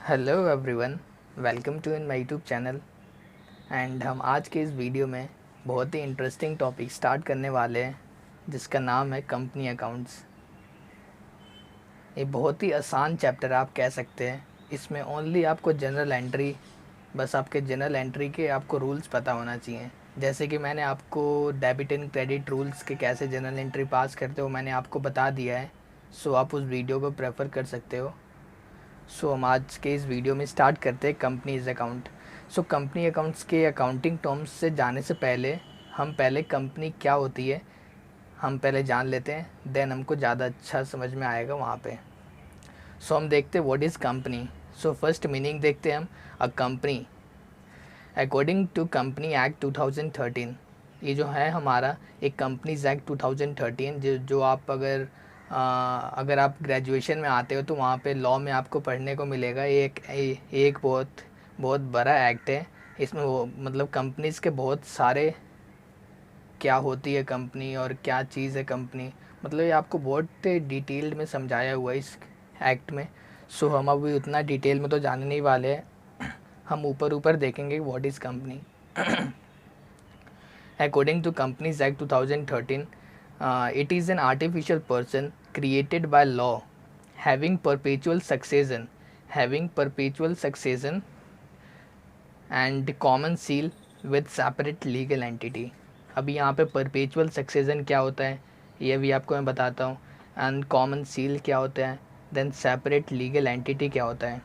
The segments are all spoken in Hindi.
Hello everyone, welcome to in my YouTube channel. And हम आज के इस वीडियो में बहुत ही इंटरेस्टिंग टॉपिक स्टार्ट करने वाले हैं जिसका नाम है कंपनी अकाउंट्स। ये बहुत ही आसान चैप्टर आप कह सकते हैं। इसमें ओनली आपको जनरल एंट्री, बस आपके जनरल एंट्री के आपको रूल्स पता होना चाहिए। जैसे कि मैंने आपको डेबिट एंड क्रेडिट रूल्स के कैसे जनरल एंट्री पास करते हो मैंने आपको बता दिया है। सो आप उस वीडियो को प्रेफर कर सकते हो। सो हम आज के इस वीडियो में स्टार्ट करते हैं companies account. So company accounts के अकाउंटिंग टर्म्स से जाने से पहले हम पहले कंपनी क्या होती है हम पहले जान लेते हैं, देन हमको ज़्यादा अच्छा समझ में आएगा वहाँ पे। सो हम देखते हैं what is company. So first meaning देखते हैं हम। A company according to company act 2013, ये जो है हमारा एक कंपनीज एक्ट 2013 जो आप अगर आप ग्रेजुएशन में आते हो तो वहाँ पे लॉ में आपको पढ़ने को मिलेगा। एक बहुत बहुत बड़ा एक्ट है। इसमें वो मतलब कंपनीज़ के बहुत सारे क्या होती है कंपनी और क्या चीज़ है कंपनी, मतलब ये आपको बहुत डिटेल्ड में समझाया हुआ है इस एक्ट में। सो हम अभी उतना डिटेल में तो जानने नहीं वाले हैं, हम ऊपर ऊपर देखेंगे what is company. According to Companies Act 2013, it is an artificial person created by law having perpetual succession, and common seal with separate legal entity. अभी यहाँ पे परपेचुअल सक्सेशन क्या होता है ये भी आपको मैं बताता हूँ, एंड कॉमन सील क्या होता है, देन सेपरेट लीगल एंटिटी क्या होता है।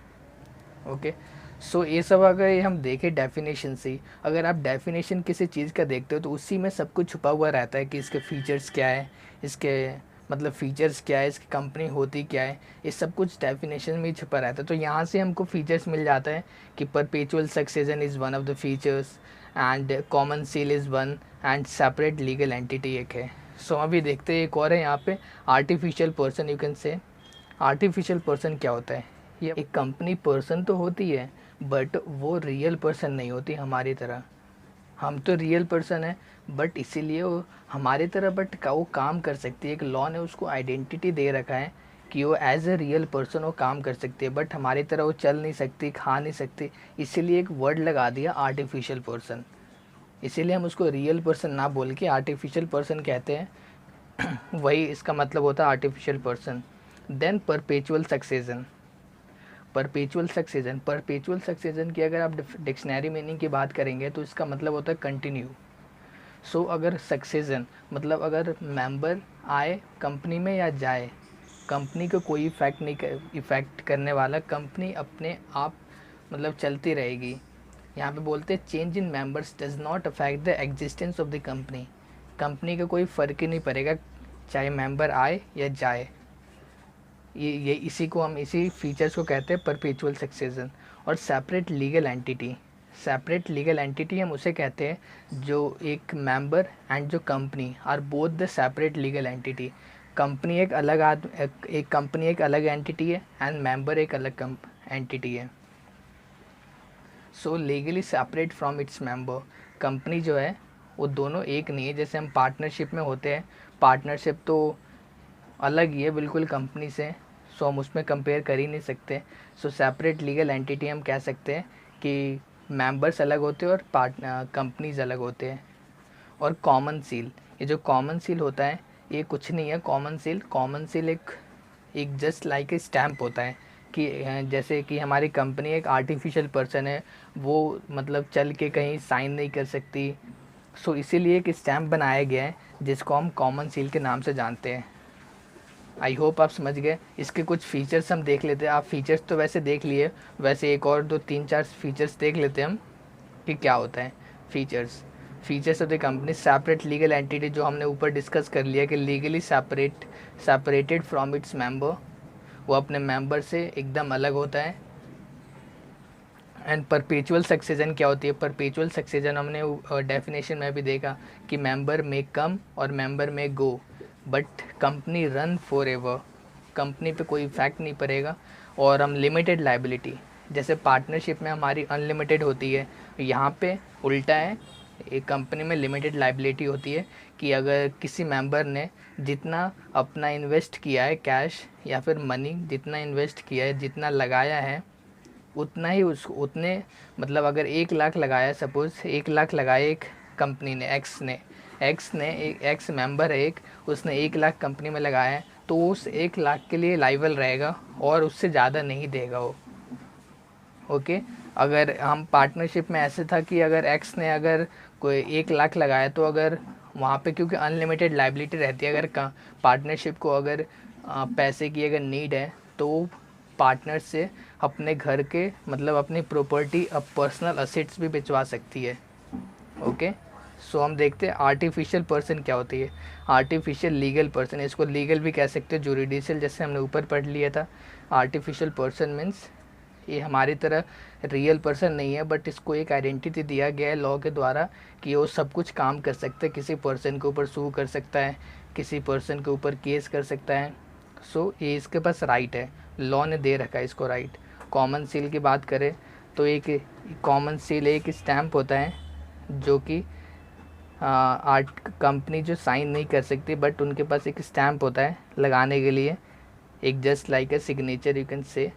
ओके। सो ये सब अगर ये हम देखें डेफिनेशन से, अगर आप डेफिनेशन किसी चीज़ का देखते हो तो उसी में सब कुछ छुपा हुआ रहता है कि इसके फीचर्स क्या है, इसके मतलब फीचर्स क्या है, इसकी कंपनी होती क्या है, ये सब कुछ डेफिनेशन में ही छुपा रहता है। तो यहाँ से हमको फीचर्स मिल जाता है कि perpetual succession is one of the features, and common seal is one, and separate legal entity एक है। सो अभी देखते हैं एक और है यहाँ पे, artificial person. You can say artificial person क्या होता है। ये एक कंपनी पर्सन तो होती है बट वो रियल पर्सन नहीं होती हमारी तरह। हम तो रियल पर्सन है बट इसीलिए वो हमारी तरह बट वो काम कर सकती है। एक लॉ ने उसको आइडेंटिटी दे रखा है कि वो एज ए रियल पर्सन वो काम कर सकती है, बट हमारी तरह वो चल नहीं सकती, खा नहीं सकती। इसीलिए एक वर्ड लगा दिया आर्टिफिशियल पर्सन। इसीलिए हम उसको रियल पर्सन ना बोल के आर्टिफिशियल पर्सन कहते हैं। वही इसका मतलब होता है artificial person. Then perpetual succession की अगर आप डिक्शनरी मीनिंग की बात करेंगे तो इसका मतलब होता है कंटिन्यू। सो अगर सक्सेशन मतलब अगर मेंबर आए कंपनी में या जाए, कंपनी को कोई इफ़ेक्ट करने वाला, कंपनी अपने आप मतलब चलती रहेगी। यहाँ पे बोलते हैं change in members does not affect the existence of the company. Company का कोई फ़र्क ही नहीं पड़ेगा चाहे मेंबर आए या जाए। ये इसी को हम इसी फीचर्स को कहते हैं परपेचुअल सक्सेशन। और सेपरेट लीगल एंटिटी हम उसे कहते हैं जो एक मेंबर एंड जो company are both the separate legal entity. Company एक अलग एक कंपनी एक अलग एंटिटी है एंड मेंबर एक अलग एंटिटी है। So legally separate from its member. Company जो है वो दोनों एक नहीं है। जैसे हम पार्टनरशिप में होते हैं, पार्टनरशिप तो अलग ही है बिल्कुल कंपनी से। सो हम उसमें कंपेयर कर ही नहीं सकते। सो सेपरेट लीगल एंटिटी हम कह सकते हैं कि मेंबर्स अलग होते हैं और कंपनीज अलग होते हैं। और कॉमन सील, ये जो कॉमन सील होता है ये कुछ नहीं है। कॉमन सील एक जस्ट लाइक ए स्टैम्प होता है कि जैसे कि हमारी कंपनी एक आर्टिफिशियल पर्सन है, वो मतलब चल के कहीं साइन नहीं कर सकती। सो इसीलिए एक स्टैम्प बनाया गया है जिसको हम कॉमन सील के नाम से जानते हैं। आई होप आप समझ गए। इसके कुछ फीचर्स हम देख लेते हैं। आप फीचर्स तो वैसे देख लिए, वैसे एक और दो तीन चार फीचर्स देख लेते हैं हम कि क्या होता है। Features of the company separate legal entity, जो हमने ऊपर डिस्कस कर लिया कि legally separated from its member, वो अपने मेंबर से एकदम अलग होता है। एंड परपेचुअल सक्सेशन क्या होती है। परपेचुअल सक्सेशन हमने डेफिनेशन में भी देखा कि मेंबर में कम और मेंबर में go but company run for ever. Company पे कोई इफेक्ट नहीं पड़ेगा। और हम लिमिटेड लाइबिलिटी, जैसे पार्टनरशिप में हमारी अनलिमिटेड होती है, यहाँ पे उल्टा है। एक कंपनी में लिमिटेड लाइबिलिटी होती है कि अगर किसी मेंबर ने जितना अपना इन्वेस्ट किया है कैश या फिर मनी, जितना इन्वेस्ट किया है, जितना लगाया है, उतना ही उसको उतने मतलब अगर 1 लाख लगाया, सपोज़ 1 लाख लगाया एक कंपनी ने, एक्स ने एक्स मेंबर है एक, उसने 1 लाख कंपनी में लगाया है, तो उस 1 लाख के लिए लाइबल रहेगा और उससे ज़्यादा नहीं देगा वो। ओके, अगर हम पार्टनरशिप में ऐसे था कि अगर एक्स ने अगर कोई 1 लाख लगाया, तो अगर वहाँ पे क्योंकि अनलिमिटेड लाइबिलिटी रहती है, अगर पार्टनरशिप को अगर पैसे की अगर नीड है, तो पार्टनर से अपने घर के मतलब अपनी प्रॉपर्टी, अब पर्सनल असेट्स भी बेचवा सकती है। ओके, सो हम देखते हैं आर्टिफिशियल पर्सन क्या होती है। आर्टिफिशियल लीगल पर्सन, इसको लीगल भी कह सकते हैं, जुरिडिशियल जैसे हमने ऊपर पढ़ लिया था। आर्टिफिशियल पर्सन मीन्स ये हमारी तरह रियल पर्सन नहीं है, बट इसको एक आइडेंटिटी दिया गया है लॉ के द्वारा कि वो सब कुछ काम कर सकते हैं, किसी पर्सन के ऊपर सू कर सकता है, किसी पर्सन के ऊपर केस कर सकता है। सो ये इसके पास राइट है, लॉ ने दे रखा है इसको राइट। कॉमन सील की बात करें तो एक कॉमन सील एक स्टैम्प होता है जो कि आर्ट कंपनी जो साइन नहीं कर सकती, बट उनके पास एक स्टैम्प होता है लगाने के लिए, एक just like a signature you can say.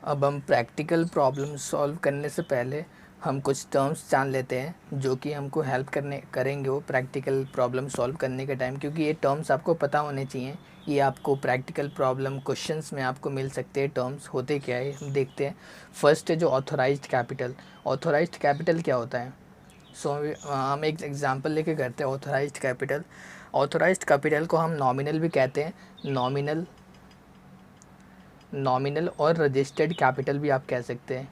अब हम प्रैक्टिकल प्रॉब्लम सॉल्व करने से पहले हम कुछ टर्म्स जान लेते हैं जो कि हमको हेल्प करेंगे वो प्रैक्टिकल प्रॉब्लम सॉल्व करने के टाइम, क्योंकि ये टर्म्स आपको पता होने चाहिए। ये आपको प्रैक्टिकल प्रॉब्लम क्वेश्चंस में आपको मिल सकते हैं। टर्म्स होते क्या है हम देखते हैं। फर्स्ट है जो ऑथोराइज्ड कैपिटल। ऑथोराइज्ड कैपिटल क्या होता है? सो हम एक एग्जांपल लेके करते हैं ऑथोराइज्ड कैपिटल। ऑथोराइज्ड कैपिटल को हम नॉमिनल भी कहते हैं, नॉमिनल और रजिस्टर्ड कैपिटल भी आप कह सकते हैं।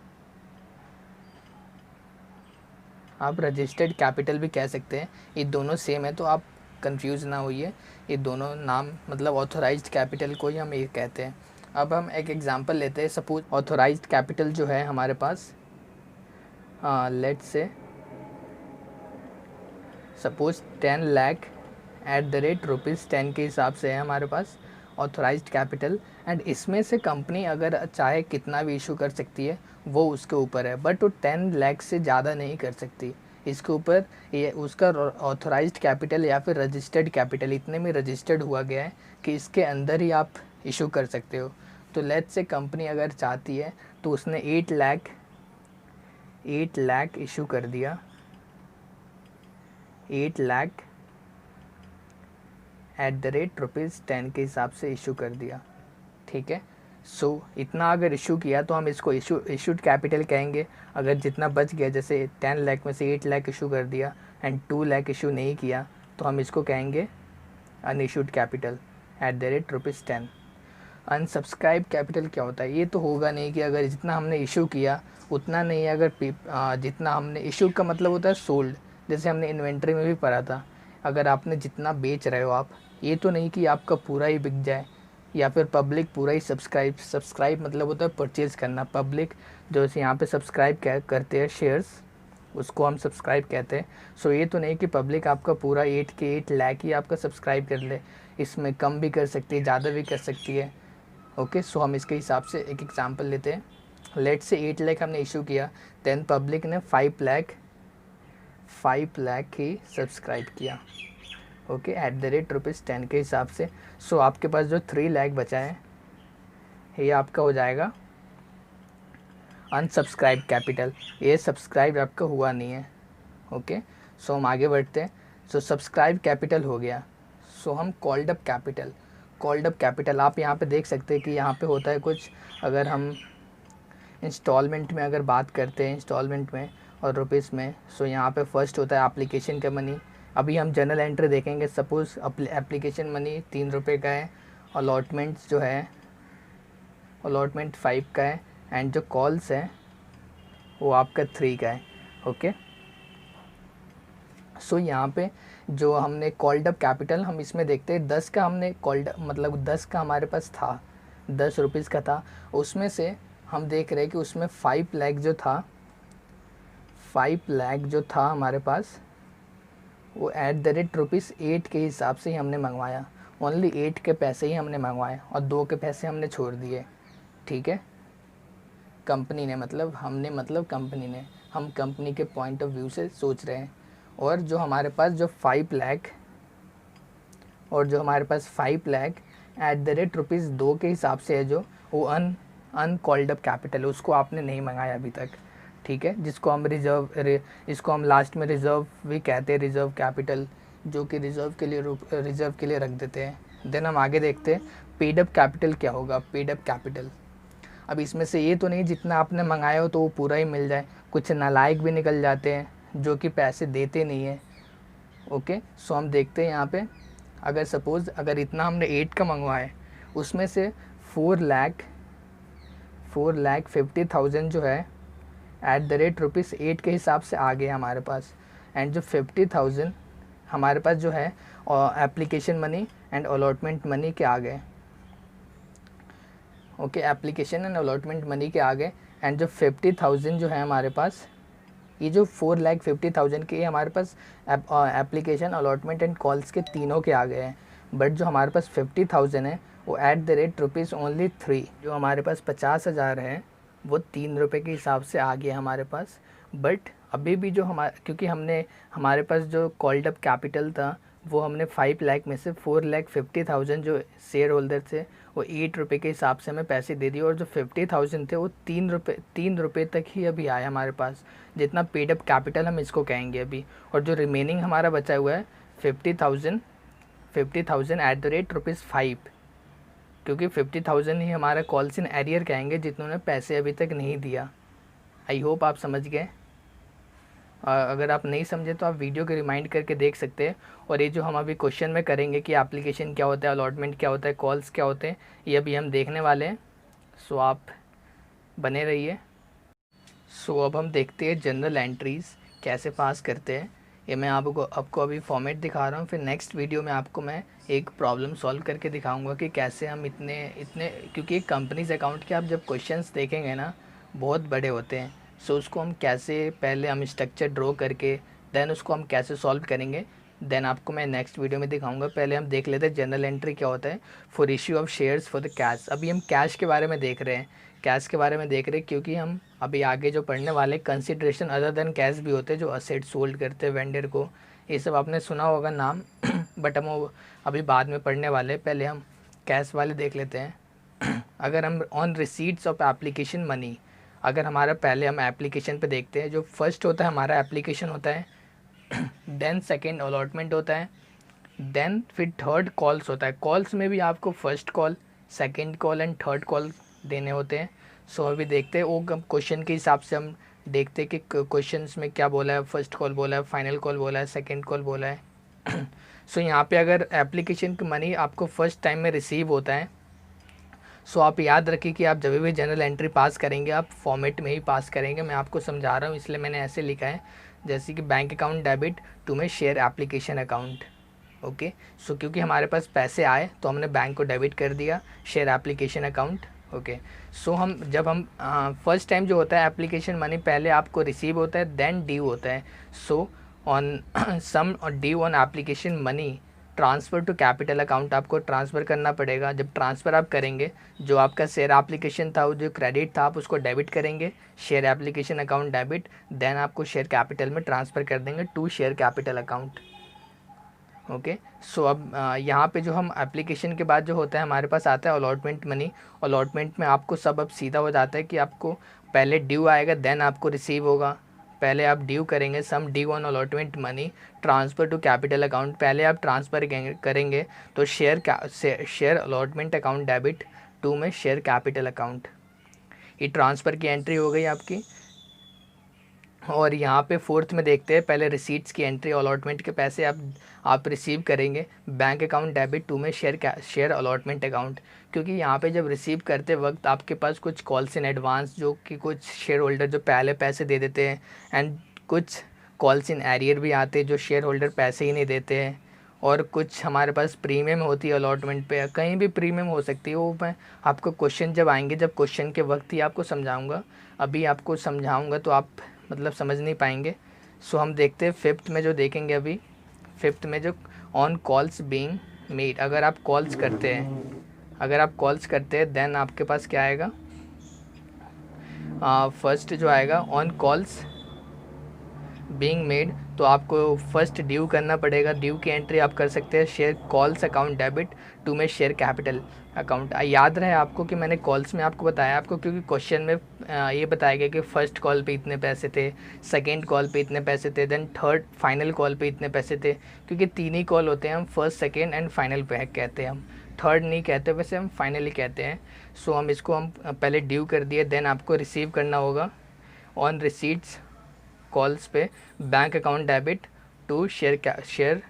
आप रजिस्टर्ड कैपिटल भी कह सकते हैं, ये दोनों सेम है, तो आप कंफ्यूज ना होइए। ये दोनों नाम मतलब ऑथोराइज्ड कैपिटल को ही हम ये कहते हैं। अब हम एक एग्जांपल लेते हैं। सपोज ऑथोराइज्ड कैपिटल जो है हमारे पास, let's say suppose 10 lakh at the rate ₹10 के हिसाब से है हमारे पास ऑथोराइज्ड कैपिटल। एंड इसमें से कंपनी अगर चाहे कितना भी इशू कर सकती है, वो उसके ऊपर है, बट वो 10 लाख से ज़्यादा नहीं कर सकती। इसके ऊपर ये उसका ऑथोराइज्ड कैपिटल या फिर रजिस्टर्ड कैपिटल इतने में रजिस्टर्ड हुआ गया है कि इसके अंदर ही आप इशू कर सकते हो। तो लेट्स से कंपनी अगर चाहती है तो उसने 8 लाख इशू कर दिया, 8 लाख एट द रेट ₹10 के हिसाब से इशू कर दिया। ठीक है, सो इतना अगर इशू किया तो हम इसको इशूड कैपिटल कहेंगे। अगर जितना बच गया, जैसे 10 लाख में से 8 लाख इशू कर दिया एंड 2 लाख इशू नहीं किया, तो हम इसको कहेंगे unissued capital eight the rate ₹10। Unsubscribe capital क्या होता है? ये तो होगा नहीं कि अगर जितना हमने इशू किया उतना नहीं, अगर जितना हमने इशू का मतलब होता है सोल्ड, जैसे हमने इन्वेंट्री में भी पढ़ा था। अगर आपने जितना बेच रहे हो आप, ये तो नहीं कि आपका पूरा ही बिक जाए, या फिर पब्लिक पूरा ही सब्सक्राइब मतलब होता है परचेज़ करना। पब्लिक जो यहाँ पे सब्सक्राइब करते हैं शेयर्स, उसको हम सब्सक्राइब कहते हैं। सो ये तो नहीं कि पब्लिक आपका पूरा 8 लाख ही आपका सब्सक्राइब कर ले, इसमें कम भी कर सकती है, ज़्यादा भी कर सकती है। ओके, सो हम इसके हिसाब से एक एग्जांपल लेते हैं। लेट से 8 लाख हमने इशू किया, देन पब्लिक ने 5 लाख ही सब्सक्राइब किया। ओके, एट द रेट ₹10 के हिसाब से। सो आपके पास जो 3 लाख बचा है, ये आपका हो जाएगा अनसब्सक्राइब कैपिटल। ये सब्सक्राइब आपका हुआ नहीं है। ओके, सो हम आगे बढ़ते हैं। सो सब्सक्राइब कैपिटल हो गया। सो हम कॉल्ड अप कैपिटल आप यहाँ पे देख सकते हैं कि यहाँ पे होता है कुछ। अगर हम इंस्टॉलमेंट में अगर बात करते हैं, इंस्टॉलमेंट में और रुपीज़ में, सो यहाँ पे फर्स्ट होता है एप्लीकेशन का मनी। अभी हम जनरल एंट्री देखेंगे। सपोज़ एप्लीकेशन मनी ₹3 का है, अलॉटमेंट्स जो है अलॉटमेंट 5 का है, एंड जो कॉल्स है वो आपका 3 का है। ओके, सो यहाँ पे जो हमने कॉल्ड अप कैपिटल हम इसमें देखते हैं 10 का हमने कॉल्ड मतलब 10 का हमारे पास था, ₹10 का था। उसमें से हम देख रहे हैं कि उसमें 5 लाख जो था, 5 लाख जो था हमारे पास, वो एट द रेट ₹8 के हिसाब से ही हमने मंगवाया। ओनली 8 के पैसे ही हमने मंगवाए और 2 के पैसे हमने छोड़ दिए। ठीक है, कंपनी ने मतलब हमने मतलब कंपनी ने, हम कंपनी के पॉइंट ऑफ व्यू से सोच रहे हैं। और जो हमारे पास जो 5 लाख एट द रेट ₹2 के हिसाब से है, जो वो अनकॉल्ड अप कैपिटल, उसको आपने नहीं मंगाया अभी तक, ठीक है, जिसको हम इसको हम लास्ट में रिज़र्व भी कहते हैं, रिज़र्व कैपिटल, जो कि रिज़र्व के लिए रख देते हैं। देन हम आगे देखते हैं पेड अप कैपिटल क्या होगा। पेड अप कैपिटल, अब इसमें से ये तो नहीं जितना आपने मंगाया हो तो वो पूरा ही मिल जाए, कुछ नालायक भी निकल जाते हैं जो कि पैसे देते नहीं हैं। ओके, सो हम देखते हैं यहाँ पे, अगर सपोज़ अगर इतना हमने 8 का मंगवाया है, उसमें से 4,50,000 जो है @8 के हिसाब से आ गया हमारे पास, एंड जो 50,000 हमारे पास जो है application money and allotment money के आ गए। Okay, application and allotment money के आ गए, एंड जो 50,000 जो है हमारे पास, ये जो 4,50,000 के हमारे पास एप्लीकेशन अलॉटमेंट एंड कॉल्स के तीनों के आ गए हैं। बट जो हमारे पास 50,000 है वो @रुपीज़ ओनली 3, जो हमारे पास 50,000 है वो 3 रुपये के हिसाब से आ गया हमारे पास। बट अभी भी जो क्योंकि हमारे पास जो कॉल्ड अप कैपिटल था वो हमने 5 लाख में से 4,50,000 जो शेयर होल्डर थे वो 8 रुपये के हिसाब से हमें पैसे दे दिए, और जो 50,000 थे वो 3 रुपये तक ही अभी आया हमारे पास, जितना पेड अप कैपिटल हम इसको कहेंगे अभी। और जो रिमेनिंग हमारा बचा हुआ है 50,000 @5, क्योंकि 50,000 ही हमारा कॉल्स इन एरियर कहेंगे जिन्होंने पैसे अभी तक नहीं दिया। आई होप आप समझ गए। अगर आप नहीं समझे तो आप वीडियो को रिमाइंड करके देख सकते हैं। और ये जो हम अभी क्वेश्चन में करेंगे कि एप्लीकेशन क्या होता है, अलॉटमेंट क्या होता है, कॉल्स क्या होते हैं, ये अभी हम देखने वाले हैं। सो आप बने रहिए। सो अब हम देखते हैं जनरल एंट्रीज़ कैसे पास करते हैं। ये मैं आपको अभी फॉर्मेट दिखा रहा हूँ, फिर नेक्स्ट वीडियो में आपको मैं एक प्रॉब्लम सॉल्व करके दिखाऊंगा कि कैसे हम इतने क्योंकि कंपनीज अकाउंट के आप जब क्वेश्चंस देखेंगे ना बहुत बड़े होते हैं। सो उसको हम कैसे, पहले हम स्ट्रक्चर ड्रॉ करके देन उसको हम कैसे सॉल्व करेंगे, देन आपको मैं नेक्स्ट वीडियो में दिखाऊंगा। पहले हम देख लेते हैं जनरल एंट्री क्या होता है for issue of shares for the cash. अभी हम कैश के बारे में देख रहे हैं, क्योंकि हम अभी आगे जो पढ़ने वाले कंसिडरेशन अदर देन कैश भी होते हैं, जो असेट सोल्ड करते हैं वेंडर को, ये सब आपने सुना होगा नाम बट हम अभी बाद में पढ़ने वाले, पहले हम कैश वाले देख लेते हैं। अगर हम on receipts of application money, अगर हमारा पहले हम एप्लीकेशन पे देखते हैं, जो फर्स्ट होता है हमारा एप्लीकेशन होता है, देन सेकेंड अलॉटमेंट होता है, देन फिर थर्ड कॉल्स होता है। कॉल्स में भी आपको first call, second call and third call देने होते हैं। सो अभी देखते हैं वो क्वेश्चन के हिसाब से हम देखते हैं कि क्वेश्चंस में क्या बोला है, फर्स्ट कॉल बोला है, फाइनल कॉल बोला है, सेकेंड कॉल बोला है। सो यहाँ पे अगर एप्लीकेशन की मनी आपको फर्स्ट टाइम में रिसीव होता है, सो आप याद रखिए कि आप जब भी जनरल एंट्री पास करेंगे आप फॉर्मेट में ही पास करेंगे। मैं आपको समझा रहा हूँ इसलिए मैंने ऐसे लिखा है, जैसे कि बैंक अकाउंट डेबिट टू में शेयर एप्लीकेशन अकाउंट। ओके, सो क्योंकि हमारे पास पैसे आए तो हमने बैंक को डेबिट कर दिया, शेयर एप्लीकेशन अकाउंट। ओके, सो हम फर्स्ट टाइम जो होता है एप्लीकेशन मनी पहले आपको रिसीव होता है, देन ड्यू होता है। So on sum due on application money transfer to capital account आपको ट्रांसफ़र करना पड़ेगा। जब ट्रांसफ़र आप करेंगे, जो आपका शेयर एप्लीकेशन था, वो जो क्रेडिट था आप उसको डेबिट करेंगे, share application account debit, then आपको शेयर कैपिटल में ट्रांसफ़र कर देंगे to share capital account. Okay, so अब यहाँ पे जो हम एप्लीकेशन के बाद जो होता है हमारे पास आता है अलॉटमेंट मनी। अलॉटमेंट में आपको सब अब सीधा हो जाता है कि आपको पहले ड्यू आएगा देन आपको रिसीव होगा। पहले आप ड्यू करेंगे, sum due on allotment money transfer to capital account, पहले आप ट्रांसफ़र करेंगे तो share allotment account debit to में शेयर कैपिटल अकाउंट। ये ट्रांसफ़र की एंट्री हो गई आपकी। और यहाँ पे फोर्थ में देखते हैं, पहले रिसीट्स की एंट्री, अलॉटमेंट के पैसे आप रिसीव करेंगे, बैंक अकाउंट डेबिट टू में शेयर अलॉटमेंट अकाउंट। क्योंकि यहाँ पे जब रिसीव करते वक्त आपके पास कुछ कॉल्स इन एडवांस, जो कि कुछ शेयर होल्डर जो पहले पैसे दे देते हैं, एंड कुछ कॉल्स इन एरियर भी आते हैं जो शेयर होल्डर पैसे ही नहीं देते हैं, और कुछ हमारे पास प्रीमियम होती है अलॉटमेंट पे, कहीं भी प्रीमियम हो सकती है। वो मैं आपको क्वेश्चन जब आएंगे, जब क्वेश्चन के वक्त ही आपको समझाऊँगा, अभी आपको समझाऊँगा तो आप मतलब समझ नहीं पाएंगे। सो हम देखते हैं फिफ्थ में जो देखेंगे, अभी फिफ्थ में जो ऑन कॉल्स बीइंग मेड, अगर आप कॉल्स करते हैं देन आपके पास क्या आएगा, फर्स्ट जो आएगा ऑन कॉल्स बीइंग मेड, तो आपको फर्स्ट ड्यू करना पड़ेगा। ड्यू की एंट्री आप कर सकते हैं share calls account debit to में शेयर कैपिटल अकाउंट। याद रहे आपको कि मैंने कॉल्स में आपको बताया आपको, क्योंकि क्वेश्चन में ये बताया गया कि फ़र्स्ट कॉल पे इतने पैसे थे, सेकेंड कॉल पे इतने पैसे थे, देन थर्ड फाइनल कॉल पे इतने पैसे थे। क्योंकि 3 ही कॉल होते हैं, हम फर्स्ट सेकेंड एंड फाइनल पे कहते हैं, हम थर्ड नहीं कहते, वैसे हम फाइनली कहते हैं। सो हम इसको हम पहले ड्यू कर दिए, देन आपको रिसीव करना होगा ऑन रिसीट्स कॉल्स पे bank account debit to share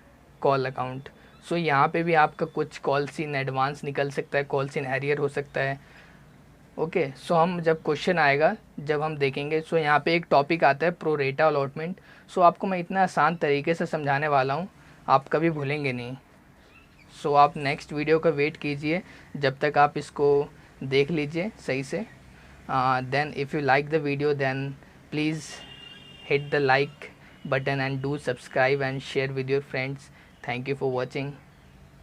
call account. So यहाँ पे भी आपका कुछ कॉल्स इन एडवांस निकल सकता है, कॉल्स इन एरियर हो सकता है। ओके, सो हम जब क्वेश्चन आएगा जब हम देखेंगे, सो यहाँ पे एक टॉपिक आता है प्रो रेटा अलॉटमेंट। सो आपको मैं इतना आसान तरीके से समझाने वाला हूँ, आप कभी भूलेंगे नहीं। सो आप नेक्स्ट वीडियो का वेट कीजिए, जब तक आप इसको देख लीजिए सही से। Then if you like the video then please hit the like button and do subscribe and share with your friends. Thank you for watching.